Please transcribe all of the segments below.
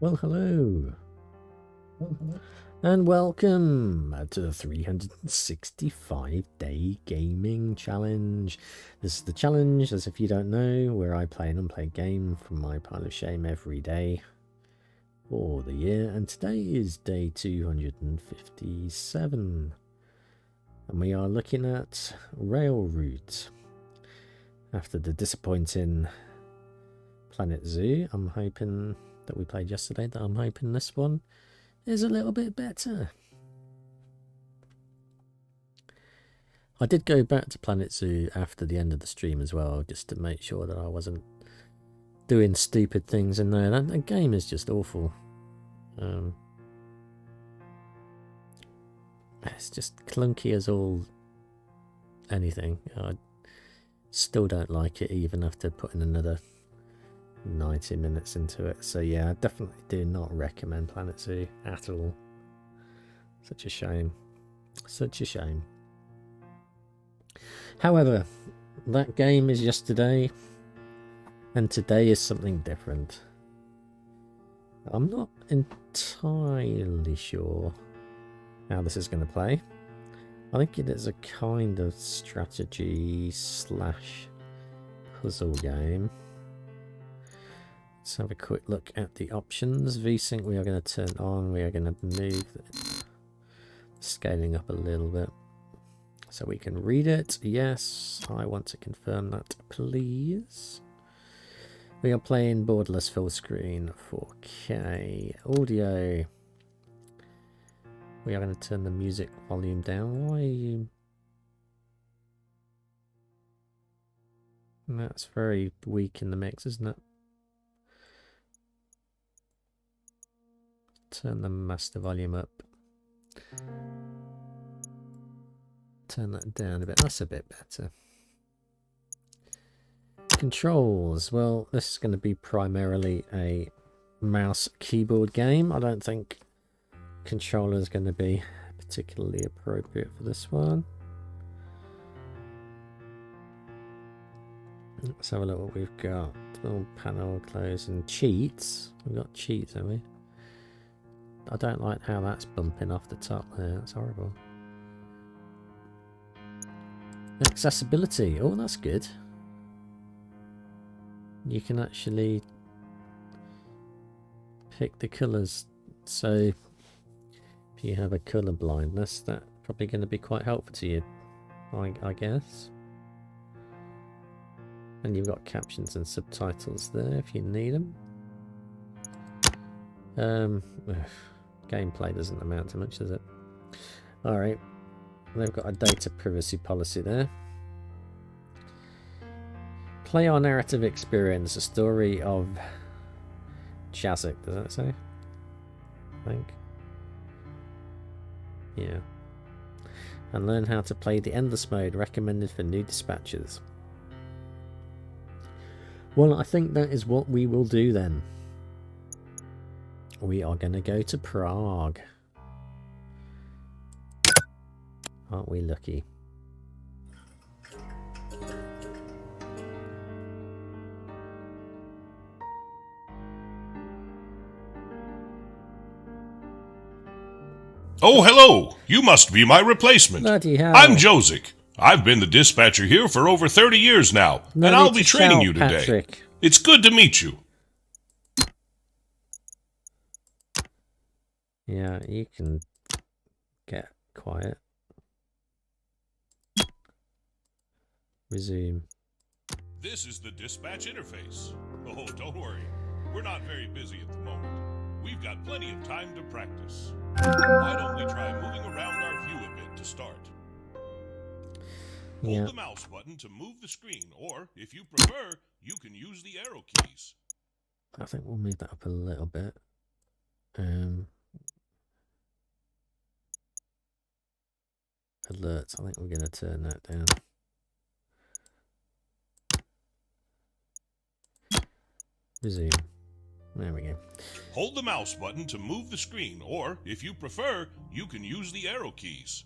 Well, hello, and welcome to the 365-day gaming challenge. This is the challenge, as if you don't know, where I play an unplayed game from my pile of shame every day for the year, and today is day 257, and we are looking at Railroute. After the disappointing Planet Zoo, I'm hoping that we played yesterday, that I'm hoping this one is a little bit better. I did go back to Planet Zoo after the end of the stream as well, just to make sure that I wasn't doing stupid things in there. That game is just awful. It's just clunky as all anything. I still don't like it even after putting another 90 minutes into it. So yeah, I definitely do not recommend Planet Zoo at all. Such a shame. Such a shame. However, that game is yesterday, and today is something different. I'm not entirely sure how this is going to play. I think it is a kind of strategy slash puzzle game. Let's have a quick look at the options. VSync we are going to turn on. We are going to move the scaling up a little bit so we can read it. Yes, I want to confirm that, please. We are playing borderless full screen 4K audio. We are going to turn the music volume down. Why are you... That's very weak in the mix, isn't it? Turn the master volume up. Turn that down a bit. That's a bit better. Controls. Well, this is going to be primarily a mouse keyboard game. I don't think controller is going to be particularly appropriate for this one. Let's have a look what we've got. Little panel close and cheats. We've got cheats, haven't we? I don't like how that's bumping off the top there. That's horrible. Accessibility. Oh, that's good. You can actually pick the colours. So if you have a colour blindness, that's probably going to be quite helpful to you, I guess. And you've got captions and subtitles there if you need them. Gameplay doesn't amount to much, does it? Alright. They've got a data privacy policy there. Play our narrative experience, a story of Jazik, does that say? I think. Yeah. And learn how to play the endless mode, recommended for new dispatchers. Well, I think that is what we will do then. We are going to go to Prague. Aren't we lucky? Oh, hello! You must be my replacement. Bloody hell. I'm Josic. I've been the dispatcher here for over 30 years now, and I'll be training you today. Patrick. It's good to meet you. Yeah, you can get quiet. Resume. This is the dispatch interface. Oh, don't worry. We're not very busy at the moment. We've got plenty of time to practice. Why don't we try moving around our view a bit to start? Hold the mouse button to move the screen, or, if you prefer, you can use the arrow keys. I think we'll move that up a little bit. Alerts, I think we're going to turn that down. Resume. There we go. Hold the mouse button to move the screen, or, if you prefer, you can use the arrow keys.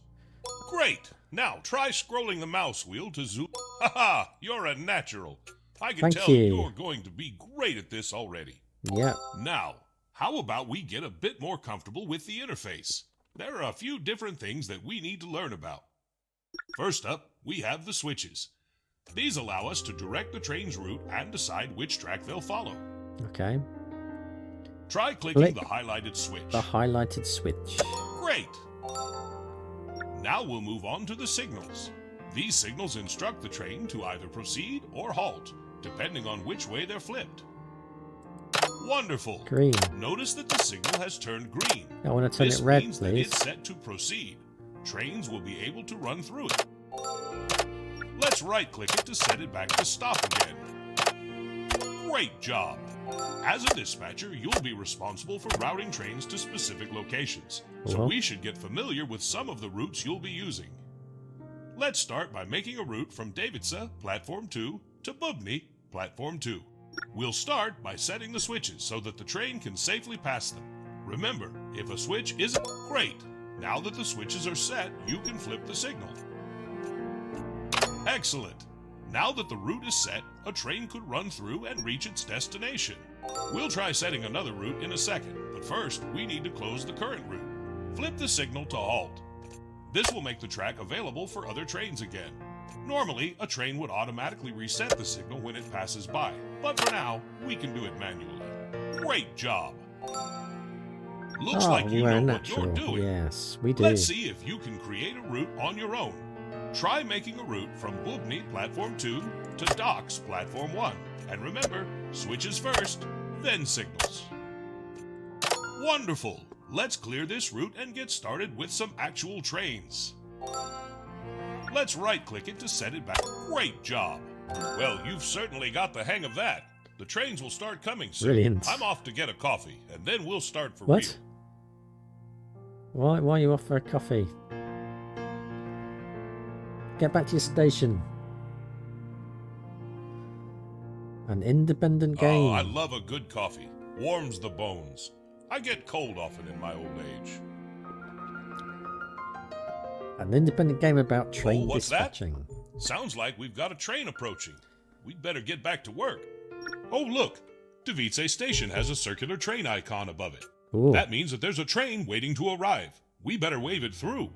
Great! Now try scrolling the mouse wheel to zoom. Haha! You're a natural. I can tell you're going to be great at this already. Yeah. Now, how about we get a bit more comfortable with the interface? There are a few different things that we need to learn about. First up, we have the switches. These allow us to direct the train's route and decide which track they'll follow. Okay. Try clicking the highlighted switch. The highlighted switch. Great! Now we'll move on to the signals. These signals instruct the train to either proceed or halt, depending on which way they're flipped. Wonderful! Green. Notice that the signal has turned green. I want to turn This it red, means that please. it's set to proceed. Trains will be able to run through it. Let's right-click it to set it back to stop again. Great job! As a dispatcher, you'll be responsible for routing trains to specific locations, so we should get familiar with some of the routes you'll be using. Let's start by making a route from Davidsa, Platform 2, to Bubny, Platform 2. We'll start by setting the switches so that the train can safely pass them. Remember, if a switch isn't great, now that the switches are set, you can flip the signal. Excellent! Now that the route is set, a train could run through and reach its destination. We'll try setting another route in a second, but first we need to close the current route. Flip the signal to halt. This will make the track available for other trains again. Normally, a train would automatically reset the signal when it passes by, but for now, we can do it manually. Great job! Looks like you know what you're doing. Yes, we do. Let's see if you can create a route on your own. Try making a route from Bubny Platform 2 to Docks Platform 1. And remember, switches first, then signals. Wonderful! Let's clear this route and get started with some actual trains. Let's right-click it to set it back. Great job! Well, you've certainly got the hang of that. The trains will start coming soon. Brilliant. I'm off to get a coffee, and then we'll start for What? real. Why are you off for a coffee? Get back to your station. An independent game. Oh, I love a good coffee. Warms the bones. I get cold often in my old age. An independent game about train what's dispatching. that? Sounds like we've got a train approaching. We'd better get back to work. Oh, look! Davidsa Station has a circular train icon above it. Ooh. That means that there's a train waiting to arrive. We better wave it through.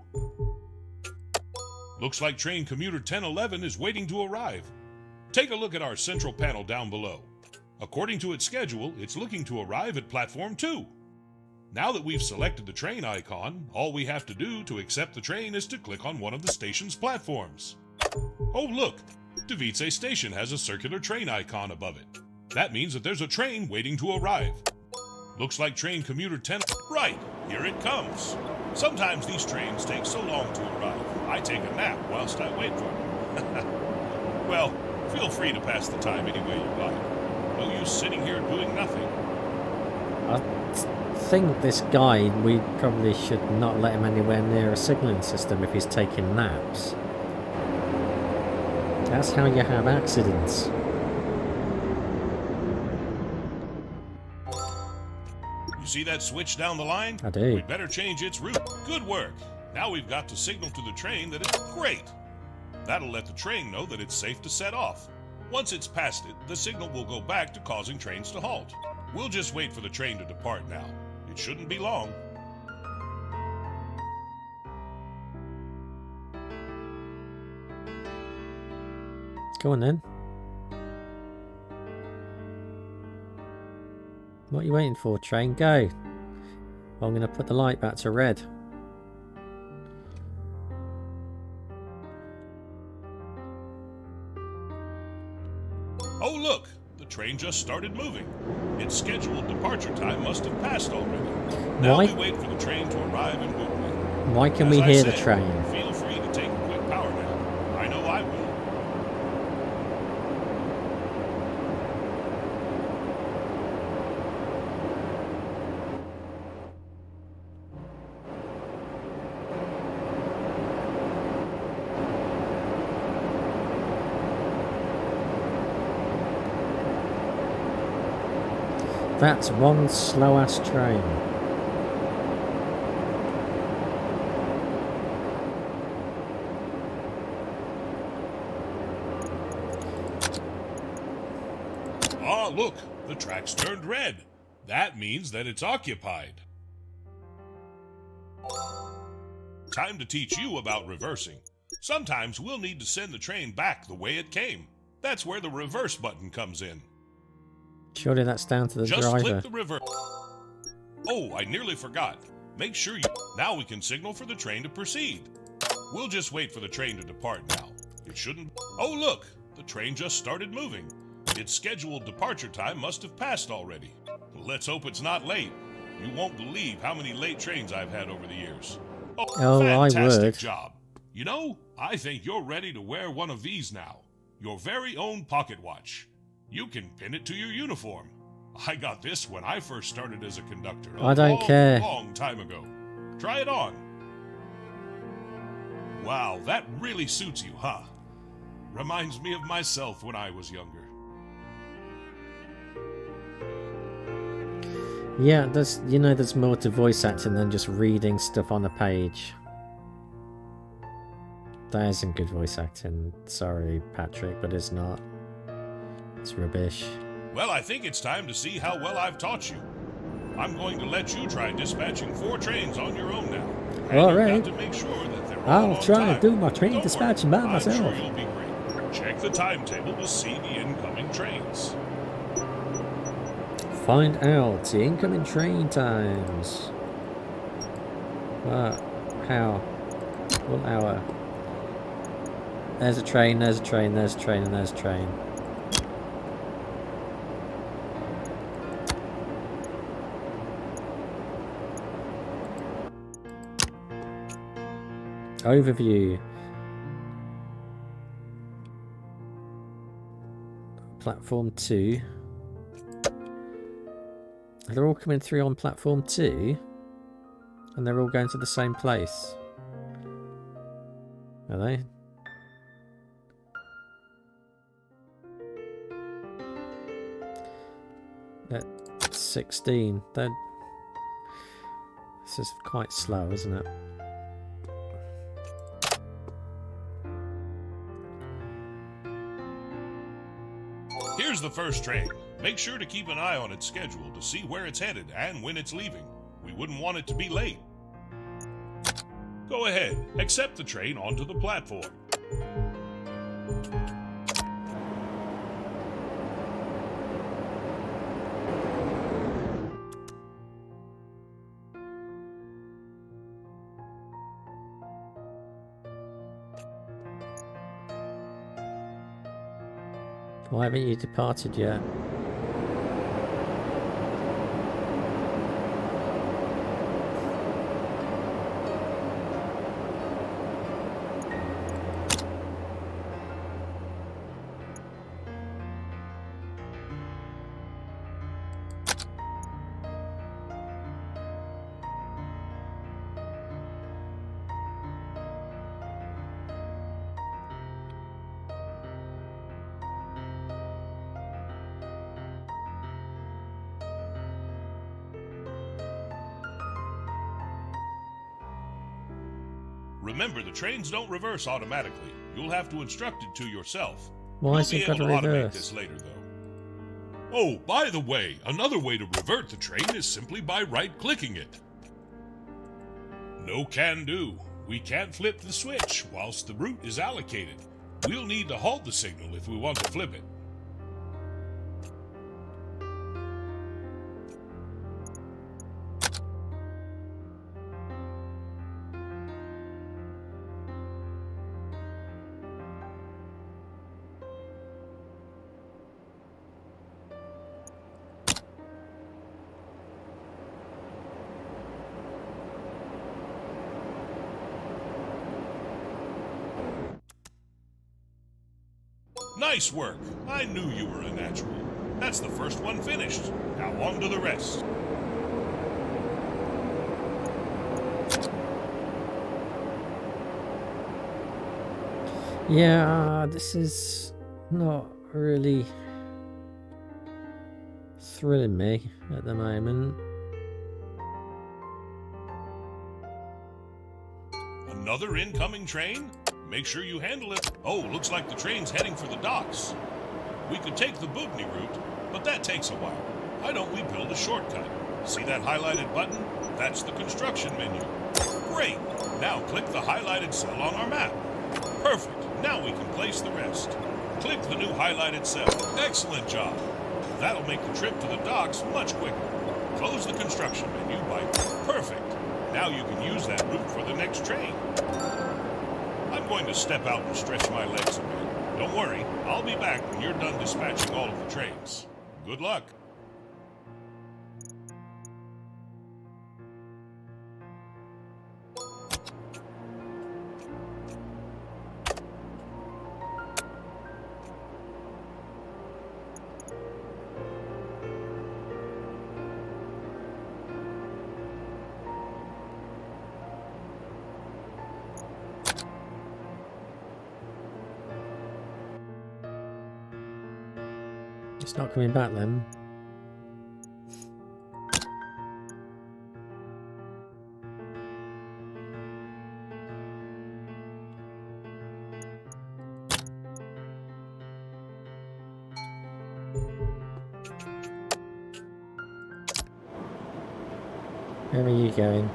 Looks like train commuter 1011 is waiting to arrive. Take a look at our central panel down below. According to its schedule, it's looking to arrive at Platform 2. Now that we've selected the train icon, all we have to do to accept the train is to click on one of the station's platforms. Oh look! Davidsa Station has a circular train icon above it. That means that there's a train waiting to arrive. Looks like train commuter 10... Right! Here it comes! Sometimes these trains take so long to arrive, I take a nap whilst I wait for them. Well, feel free to pass the time any way you like. No use sitting here doing nothing. I think this guy, we probably should not let him anywhere near a signalling system if he's taking naps. That's how you have accidents. You see that switch down the line? I do. We'd better change its route. Good work. Now we've got to signal to the train that it's great. That'll let the train know that it's safe to set off. Once it's past it, the signal will go back to causing trains to halt. We'll just wait for the train to depart now. It shouldn't be long. Go on then. What are you waiting for, train? Go. I'm going to put the light back to red. Oh look! The train just started moving. Its scheduled departure time must have passed already. Now Why? we wait for the train to arrive in Bubny. Why can As we I hear the said, train? Feel free to take a quick power nap. I know I will. That's one slow-ass train. Ah, look! The track's turned red. That means that it's occupied. Time to teach you about reversing. Sometimes we'll need to send the train back the way it came. That's where the reverse button comes in. Surely that's down to the Just driver. click the reverse. Oh, I nearly forgot. Make sure you... Now we can signal for the train to proceed. We'll just wait for the train to depart now. It shouldn't... Oh, look! The train just started moving. Its scheduled departure time must have passed already. Let's hope it's not late. You won't believe how many late trains I've had over the years. Oh, fantastic I would. job. You know, I think you're ready to wear one of these now. Your very own pocket watch. You can pin it to your uniform. I got this when I first started as a conductor. I don't care. Long time ago. Try it on. Wow, that really suits you, huh? Reminds me of myself when I was younger. Yeah, there's more to voice acting than just reading stuff on a page. That isn't good voice acting. Sorry, Patrick, but it's not. It's rubbish. Well, I think it's time to see how well I've taught you. I'm going to let you try dispatching 4 trains on your own now. And All you've right. got to make sure that they're all I'll on try time. to do my train Don't dispatching worry, by myself. I'm sure you'll be great. Check the timetable to see the incoming trains. Find out the incoming train times. How? What hour? There's a train, there's a train, there's a train, and there's a train. Overview. Platform 2. They're all coming through on platform 2, and they're all going to the same place. Are they? At 16. This is quite slow, isn't it? Here's the first train. Make sure to keep an eye on its schedule to see where it's headed and when it's leaving. We wouldn't want it to be late. Go ahead, accept the train onto the platform. Why haven't you departed yet? Remember, the trains don't reverse automatically. You'll have to instruct it to yourself. Why has You'll it be got able to to automate reverse? this later, though. Oh, by the way, another way to revert the train is simply by right-clicking it. No can do. We can't flip the switch whilst the route is allocated. We'll need to halt the signal if we want to flip it. Nice work. I knew you were a natural. That's the first one finished. Now on to the rest. Yeah, this is not really thrilling me at the moment. Another incoming train? Make sure you handle it. Oh, looks like the train's heading for the docks. We could take the Bubny route, but that takes a while. why don't we build a shortcut? See that highlighted button? That's the construction menu. Great! Now click the highlighted cell on our map. Perfect! Now we can place the rest. Click the new highlighted cell. Excellent job! That'll make the trip to the docks much quicker. Close the construction menu by... Perfect! Now you can use that route for the next train. I'm going to step out and stretch my legs a bit. Don't worry, I'll be back when you're done dispatching all of the trains. Good luck. It's not coming back then. Where are you going?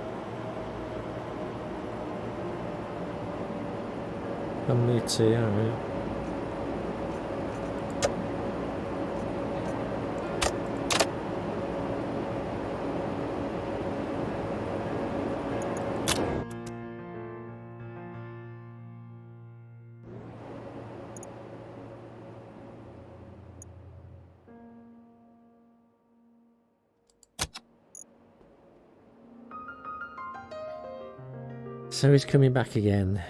I'm me too, alright. So he's coming back again.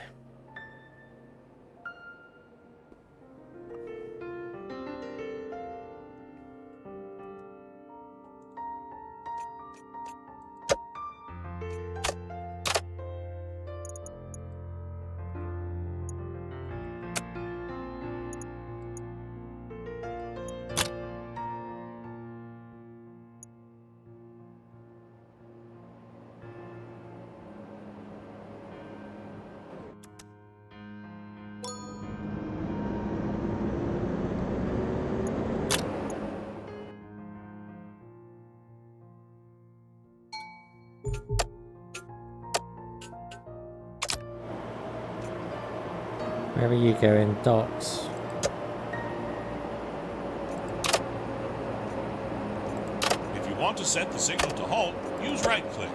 Where are you going? Docks. If you want to set the signal to halt, use right click.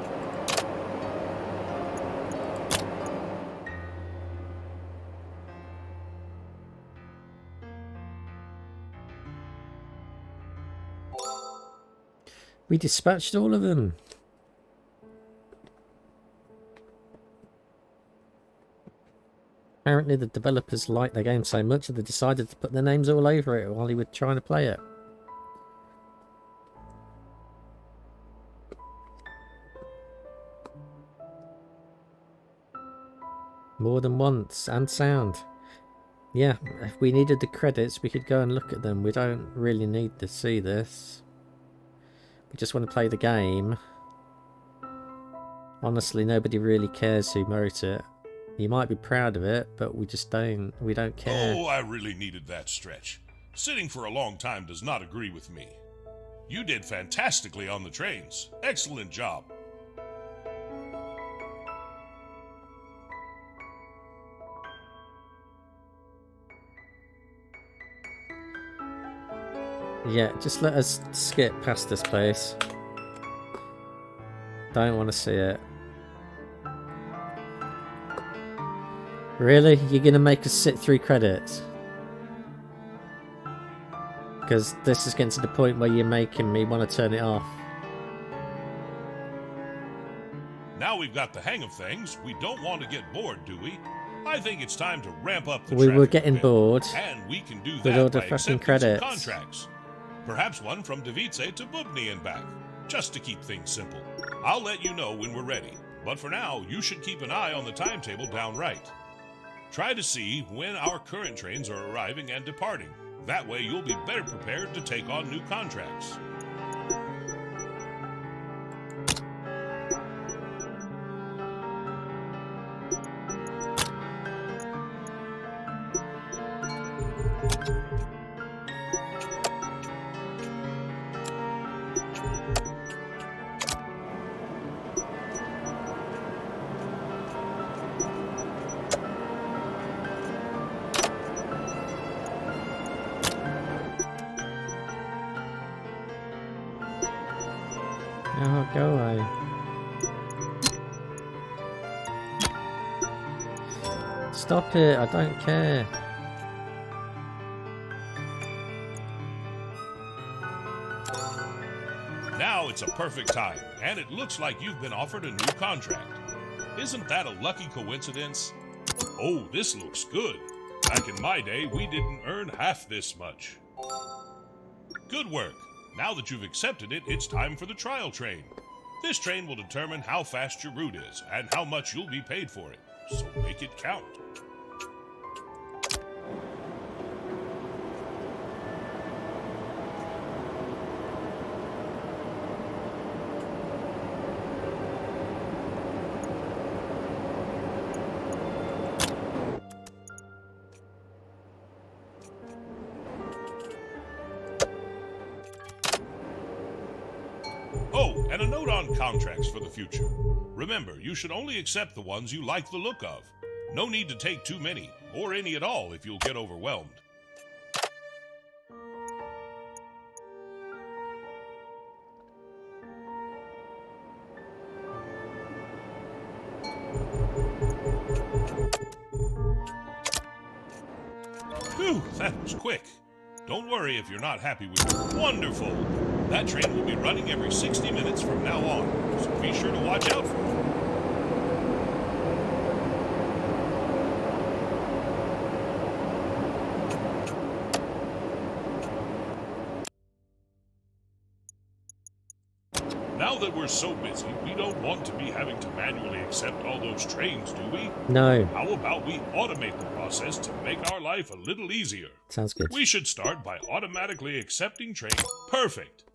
We dispatched all of them. Apparently the developers liked the game so much that they decided to put their names all over it while he was trying to play it. More than once, and sound. Yeah, if we needed the credits, we could go and look at them. We don't really need to see this. We just want to play the game. Honestly, nobody really cares who wrote it. You might be proud of it, but we don't care. Oh, I really needed that stretch. Sitting for a long time does not agree with me. You did fantastically on the trains. Excellent job. Yeah, just let us skip past this place. Don't want to see it. Really? You're gonna make us sit through credits? Because this is getting to the point where you're making me want to turn it off. Now we've got the hang of things, we don't want to get bored, do we? I think it's time to ramp up the We were traffic a getting bit, bored and we can do with that all the by fucking accepting some credits. contracts. Perhaps one from Davice to Bubny and back, just to keep things simple. I'll let you know when we're ready, but for now, you should keep an eye on the timetable down right. Try to see when our current trains are arriving and departing. That way you'll be better prepared to take on new contracts. Oh, go away. Stop it, I don't care. Now it's a perfect time, and it looks like you've been offered a new contract. Isn't that a lucky coincidence? Oh, this looks good. Back in my day, we didn't earn half this much. Good work. Now that you've accepted it, it's time for the trial train. This train will determine how fast your route is and how much you'll be paid for it. So make it count. Oh, and a note on contracts for the future. Remember, you should only accept the ones you like the look of. No need to take too many, or any at all if you'll get overwhelmed. Phew, that was quick. Don't worry if you're not happy with it. Wonderful! That train will be running every 60 minutes from now on, so be sure to watch out for it. Now that we're so busy, we don't want to be having to manually accept all those trains, do we? No. How about we automate the process to make our life a little easier? Sounds good. We should start by automatically accepting trains. Perfect!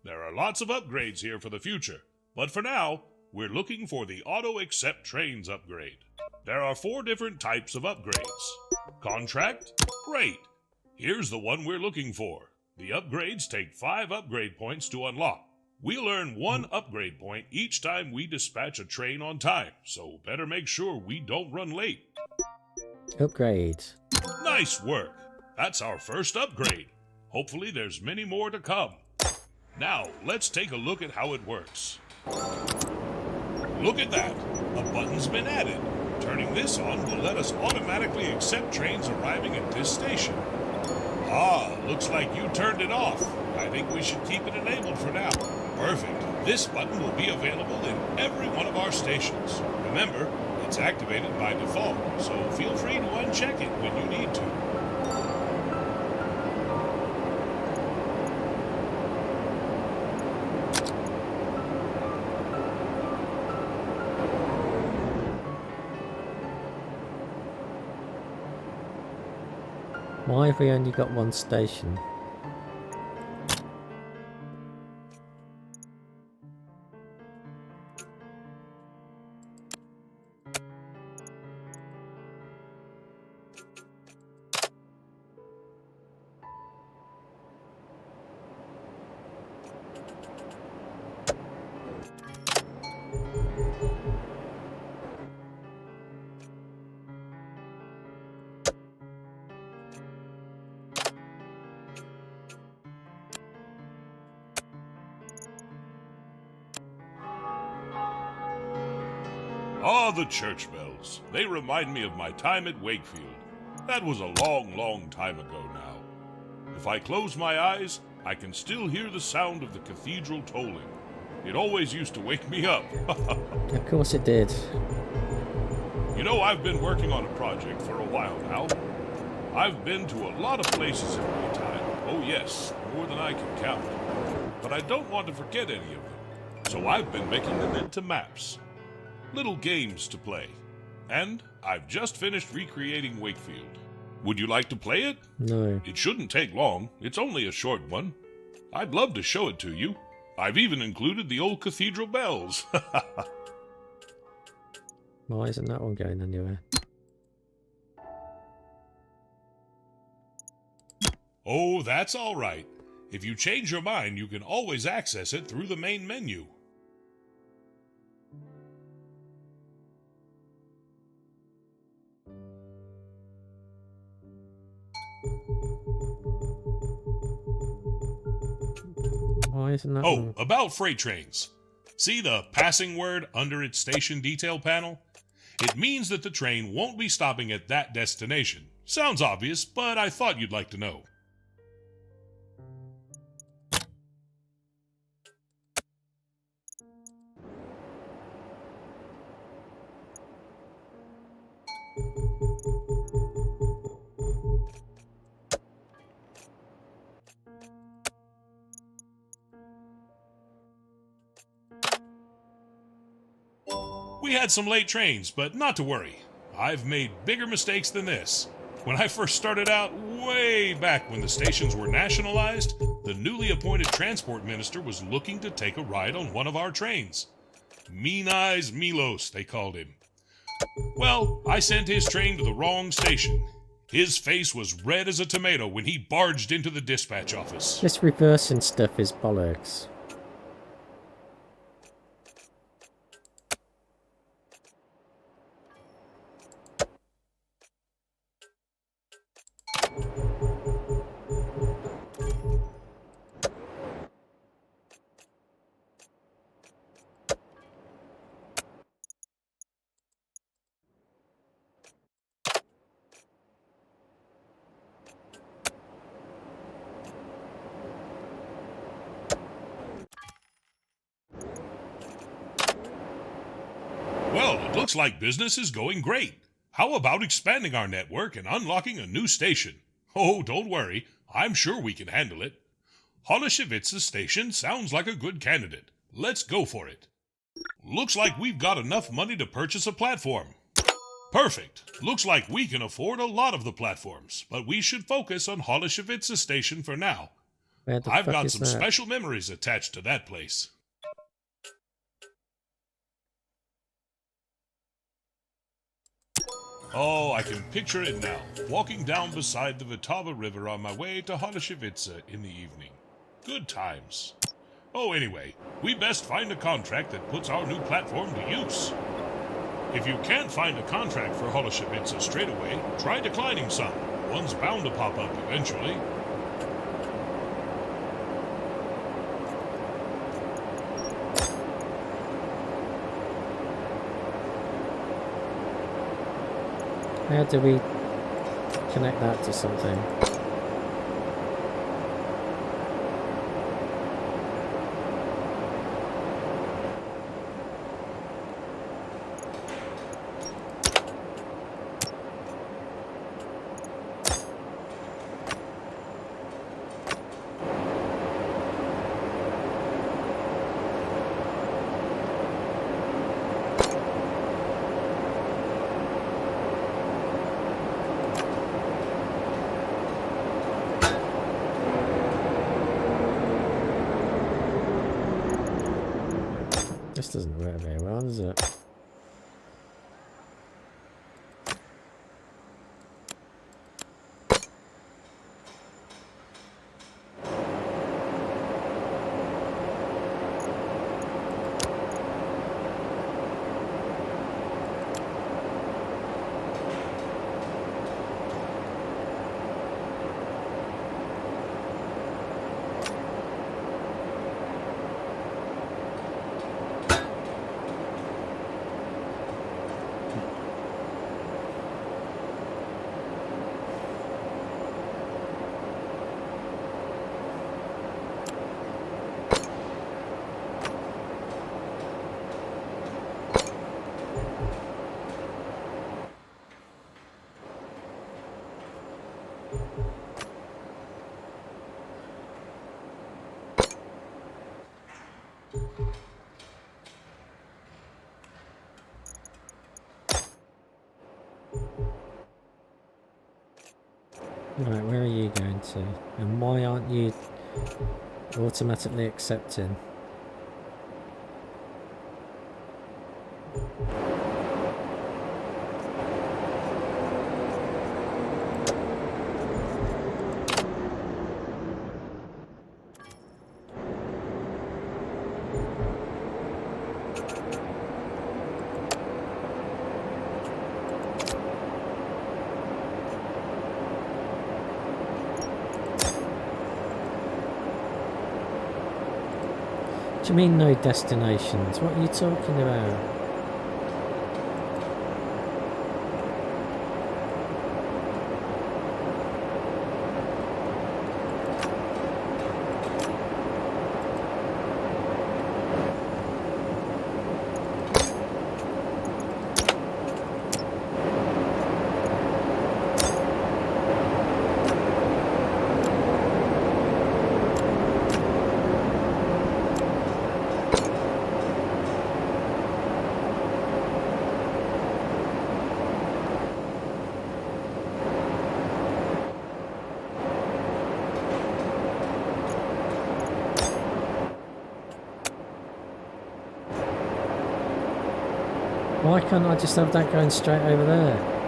There are lots of upgrades here for the future, but for now, we're looking for the Auto Accept Trains upgrade. There are 4 different types of upgrades. Contract? Great! Here's the one we're looking for. The upgrades take 5 upgrade points to unlock. We'll earn 1 upgrade point each time we dispatch a train on time, so better make sure we don't run late. Upgrade. Nice work! That's our first upgrade. Hopefully there's many more to come. Now, let's take a look at how it works. Look at that! A button's been added. Turning this on will let us automatically accept trains arriving at this station. Ah, looks like you turned it off. I think we should keep it enabled for now. Perfect. This button will be available in every one of our stations. Remember, it's activated by default, so feel free to uncheck it when you need to. Why have we only got 1 station? Ah, the church bells. They remind me of my time at Wakefield. That was a long, long time ago now. If I close my eyes, I can still hear the sound of the cathedral tolling. It always used to wake me up. Of course it did. You know, I've been working on a project for a while now. I've been to a lot of places in my time. Oh yes, more than I can count. But I don't want to forget any of them. So I've been making them into maps. Little games to play. And I've just finished recreating Wakefield. Would you like to play it? No. It shouldn't take long. It's only a short one. I'd love to show it to you. I've even included the old cathedral bells. Why isn't that one going anywhere? Oh, that's all right. If you change your mind, you can always access it through the main menu. Why isn't that Oh, one? about freight trains. See the passing word under its station detail panel? It means that the train won't be stopping at that destination. Sounds obvious, but I thought you'd like to know. We had some late trains, but not to worry. I've made bigger mistakes than this. When I first started out, way back when the stations were nationalized, the newly appointed transport minister was looking to take a ride on one of our trains. Mean Eyes Milos, they called him. Well, I sent his train to the wrong station. His face was red as a tomato when he barged into the dispatch office. This reversing stuff is bollocks. Well, it looks like business is going great. How about expanding our network and unlocking a new station? Oh, don't worry. I'm sure we can handle it. Holishevitsa station sounds like a good candidate. Let's go for it. Looks like we've got enough money to purchase a platform. Perfect. Looks like we can afford a lot of the platforms, but we should focus on Holishevitsa station for now. I've got some special memories attached to that place. Oh, I can picture it now, walking down beside the Vitava River on my way to Holishevitsa in the evening. Good times. Oh, anyway, we best find a contract that puts our new platform to use. If you can't find a contract for Holishevitsa straight away, try declining some. One's bound to pop up eventually. How do we connect that to something? This doesn't work very well, does it? Right, where are you going to? And why aren't you automatically accepting? What do you mean no destinations? What are you talking about? Why can't I just have that going straight over there?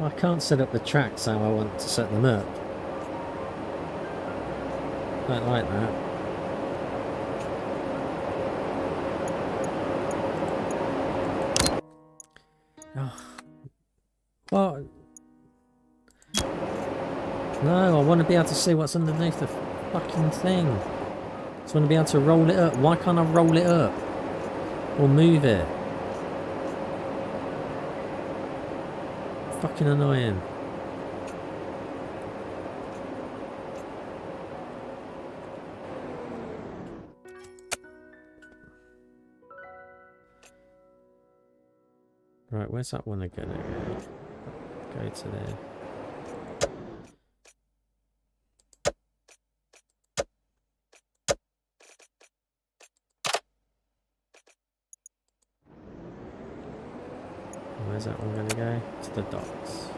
I can't set up the tracks how I want to set them up. Don't like that. Oh. What? No, I want to be able to see what's underneath the fucking thing. I just want to be able to roll it up. Why can't I roll it up? Or move it? Fucking annoying. Right, where's that one again? Go to there. Where's that one gonna go? To the docks.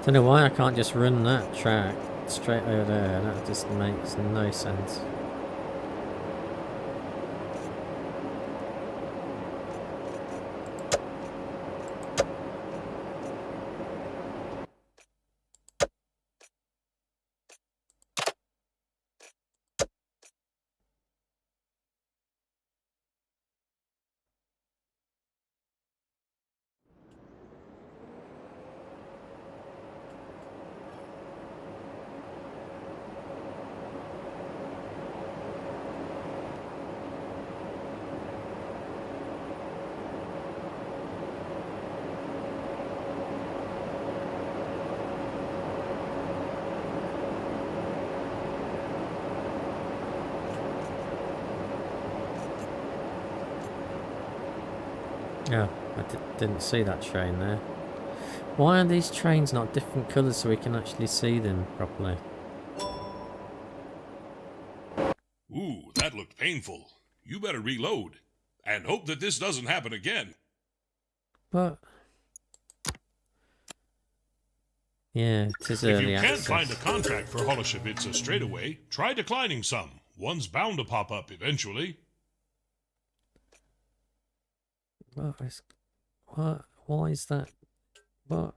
Don't know why I can't just run that track straight over there. That just makes no sense. Yeah, I didn't see that train there. Why are these trains not different colours so we can actually see them properly? Ooh, that looked painful. You better reload. And hope that this doesn't happen again. But... yeah, it is If early you access. can't find a contract for Holoshabitsa straight away, try declining some. One's bound to pop up eventually. What? Why is that? What?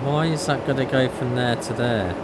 Why is that going to go from there to there?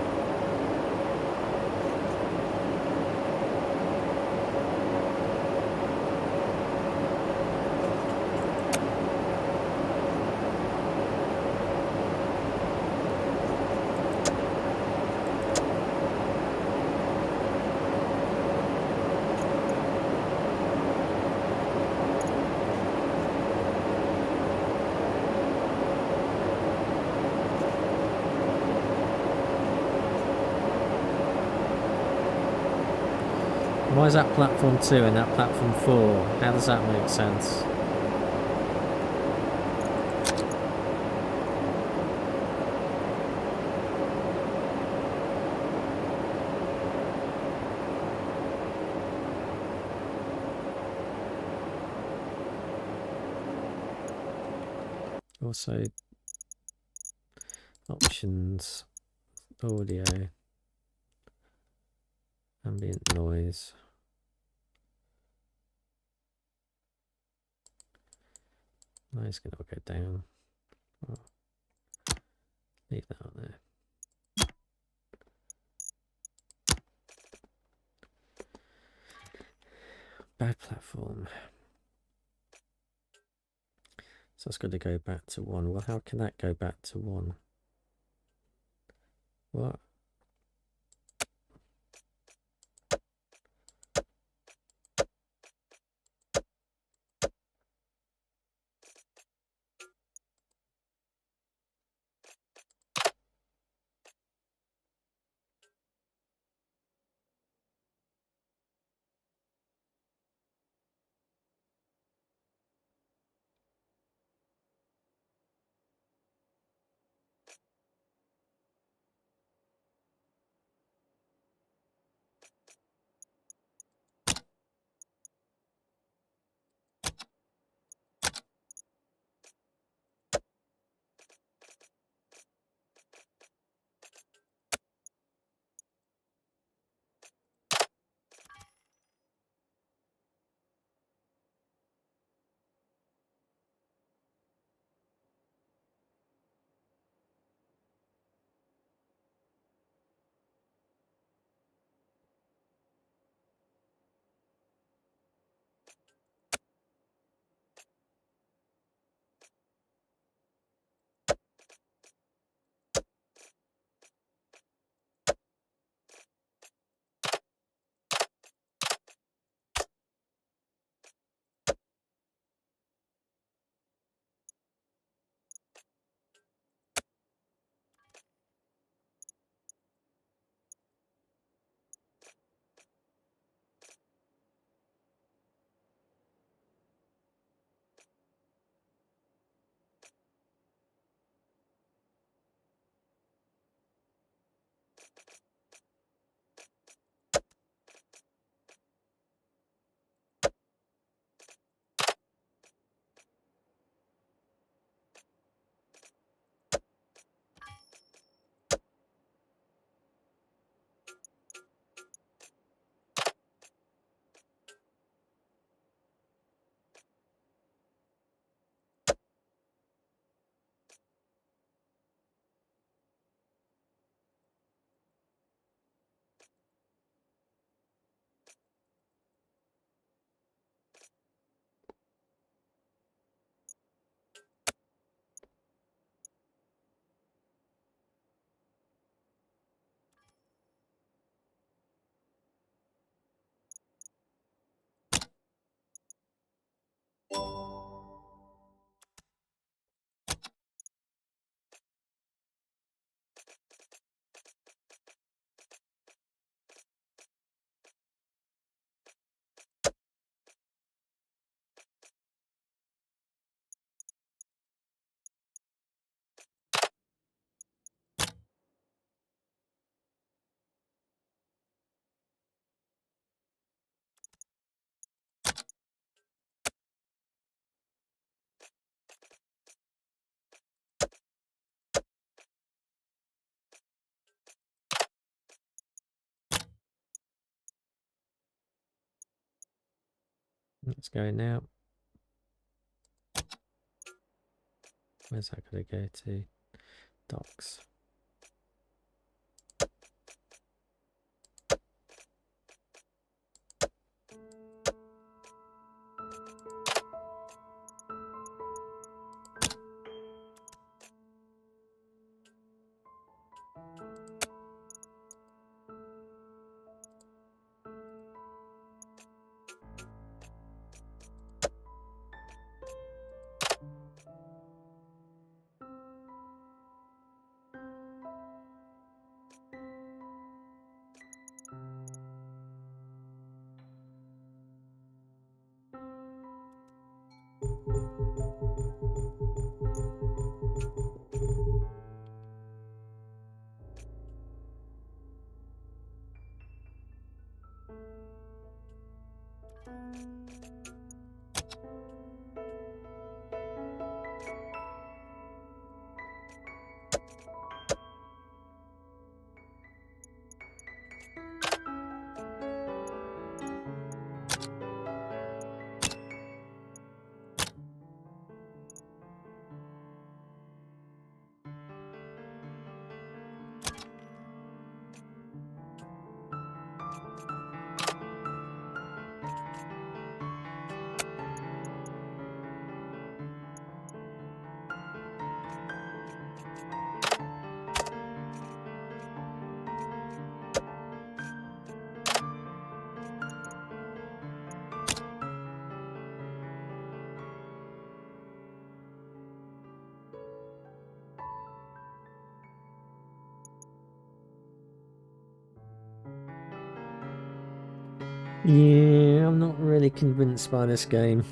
Why is that platform 2 and that platform 4? How does that make sense? Also, options, audio, ambient noise. No, it's going to go down. Oh, leave that on there. Bad platform. So it's going to go back to 1. Well, how can that go back to 1? What? Let's go now. Where's that going to go to? Docs. Yeah, I'm not really convinced by this game.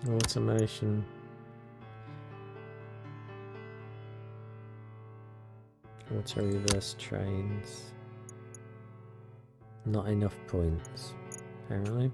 Automation. Auto reverse trains. Not enough points, apparently.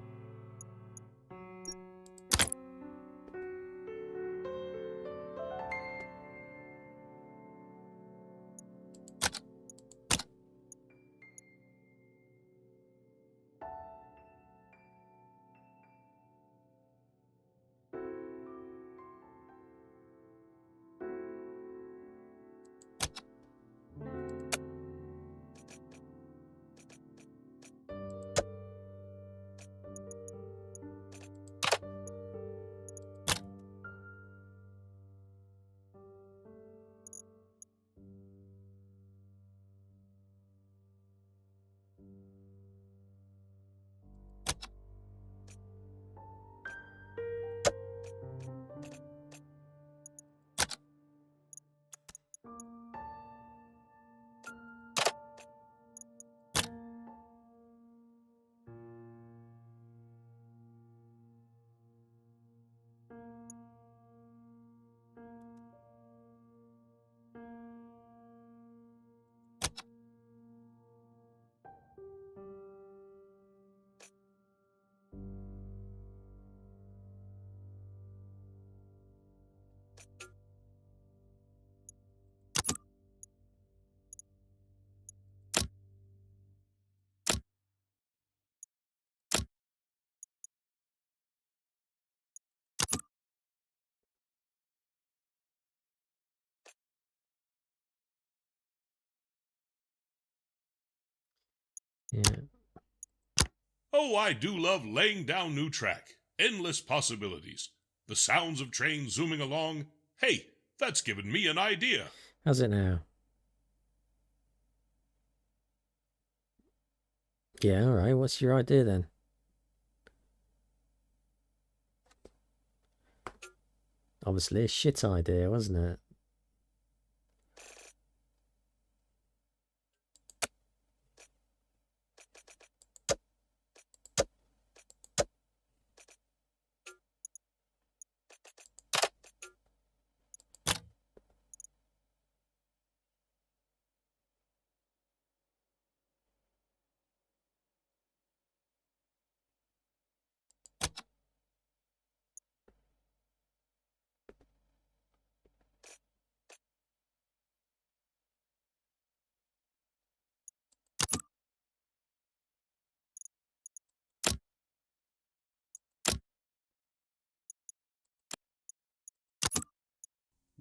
Yeah. Oh, I do love laying down new track. Endless possibilities. The sounds of trains zooming along. Hey, that's given me an idea. How's it now? Yeah, alright. What's your idea then? Obviously a shit idea, wasn't it?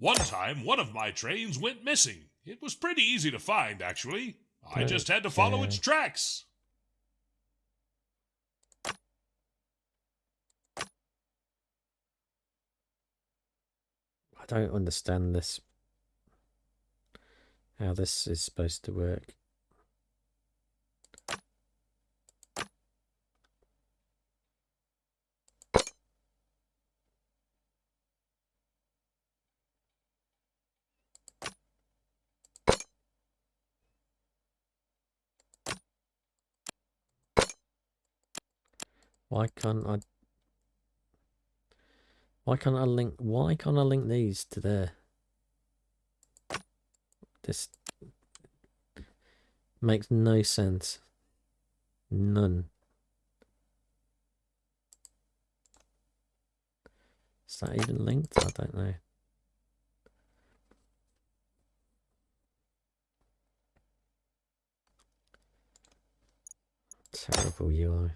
One time, one of my trains went missing. It was pretty easy to find, actually. I just had to follow its tracks. I don't understand this. How this is supposed to work. Why can't I? Why can't I link? Why can't I link these to there? This makes no sense. None. Is that even linked? I don't know. Terrible UI.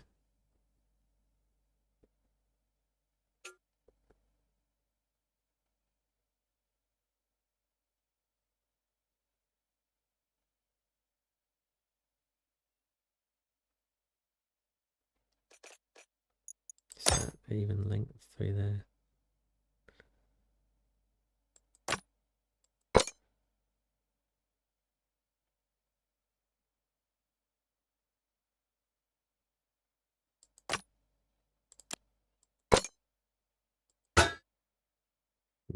even length through there.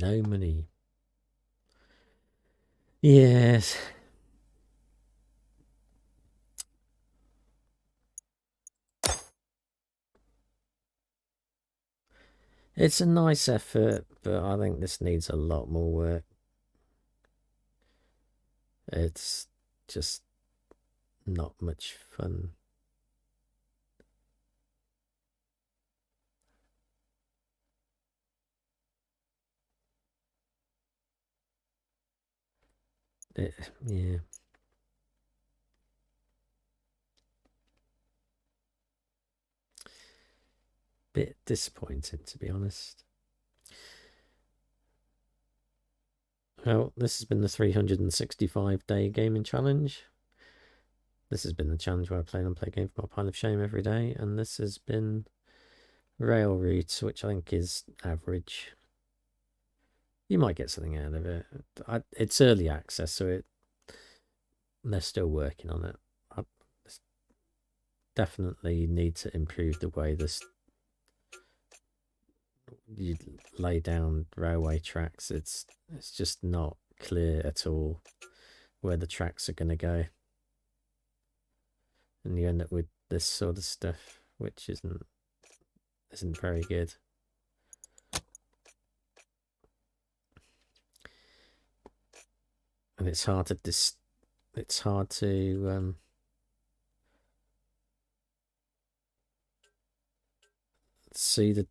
No money. Yes. It's a nice effort, but I think this needs a lot more work. It's just not much fun. Yeah. Bit disappointed, to be honest. Well, this has been the 365-day gaming challenge. This has been the challenge where I play unplayed game for my pile of shame every day, and this has been Rail Routes, which I think is average. You might get something out of it. It's early access, so they're still working on it. I definitely need to improve the way you lay down railway tracks. It's just not clear at all where the tracks are going to go, and you end up with this sort of stuff, which isn't very good. And it's hard to see the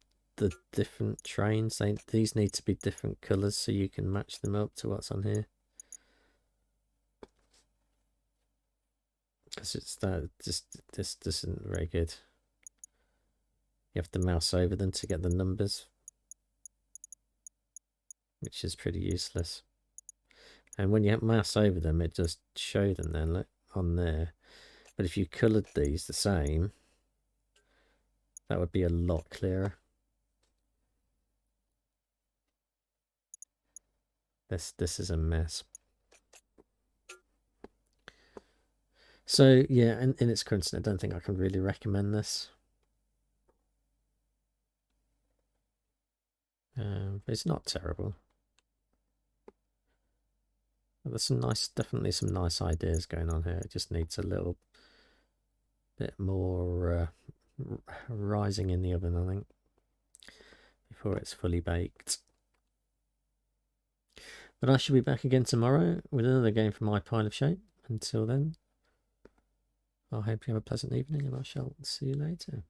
different trains. These need to be different colours so you can match them up to what's on here. Because this isn't very good. You have to mouse over them to get the numbers, which is pretty useless. And when you mouse over them, it just shows them then, look, on there. But if you coloured these the same, that would be a lot clearer. This is a mess. So yeah, in its current state, I don't think I can really recommend this. It's not terrible. There's definitely some nice ideas going on here. It just needs a little bit more rising in the oven, I think, before it's fully baked. But I shall be back again tomorrow with another game from my pile of shame. Until then, I hope you have a pleasant evening, and I shall see you later.